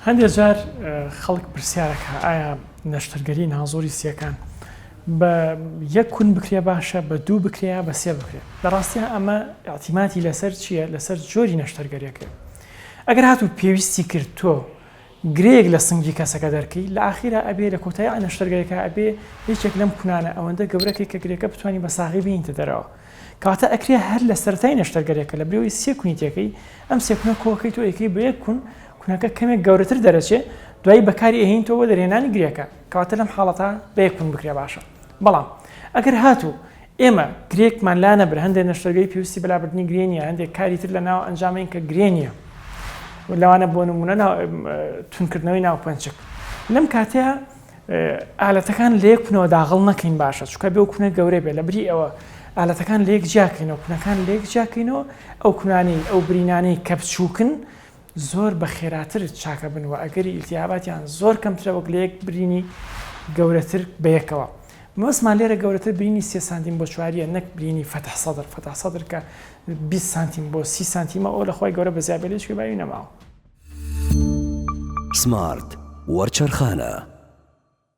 هەندێک جار خەڵک پرسیارەکە ئایا نەشتەرگەری ناوزۆری سیەکان بە یەک کون بکرێ باشە، بە دوو بکرێ، بە سێ بکرێت. لە ڕاستیە ئەمە ئاعتیمادی لەسەر چییە؟ لەسەر جۆری نەشتەرگەریەکە. ئەگەر هاتوو پێویستی کرد تۆ گرێک لە سنگی کەسەکە دەرکەی، لە ئاخیرا ئەبێ لە کۆتایی نەشتەرگەریەکە ئەبێ یەکێک لەم کونانە ئەوەندە گەورەکەی کە گرێکە بتوانانی بە ساغی بینتە دەرەوە. کاتە ئەکرێ هەر لە سەرەتای نەشتەرگەریەکە لە برەوەی سێ کونی تێکەی، ئەم سێ کونە کۆکەی تۆ یەکەی بە یەک کونەکە کەمێک گەورەتر دەرەچێ، دوایی بەکاری ئەهێنیتەوە دەرێنانی گرێکە، کەواتە لەم حاڵەتە بە یەک کون بکرێ باشە. بەڵام ئەگەر هاتوو ئێمە گرێکمان لا نەبر، هەندێک نەشتەرگەری پێویستی بەلابردنی گرێنیە، هەندێک کاری تر لە ناو ئەنجامین کە گرێنیە، لەوانە بۆ نمونە تونکردنەوەی ناو پەنچک. لەم کاتەیە ئالەتەکان لە یەک کونەوە داغڵ نەکەین باشە، چونکە بێ کونە گەورەی بێ، لە بری ئەوە ئالەتەکان لە یەک جیاکەینەوە، کونەکان لە یەک جیاکەینەوە، ئەو کونانەی ئەو برینانەی کە بچووکن زۆر بە خێراتر چاکە بنوە، ئەگەری ئیلتیاباتیان زۆر کەمترە وەک لە یەک برینی گەورەتر بەیەکەوە. مەوەسمان لێرە گەورەتر برینی 3 سانتیم بۆ 4 نەک برینی فتح سەدر کە 20 سانتیم بۆ 30 سانتیمە، ئەو لە خۆی گەورە بە زیابێ لێشکی باوی نەماوە. سمارت وەرچەرخانە.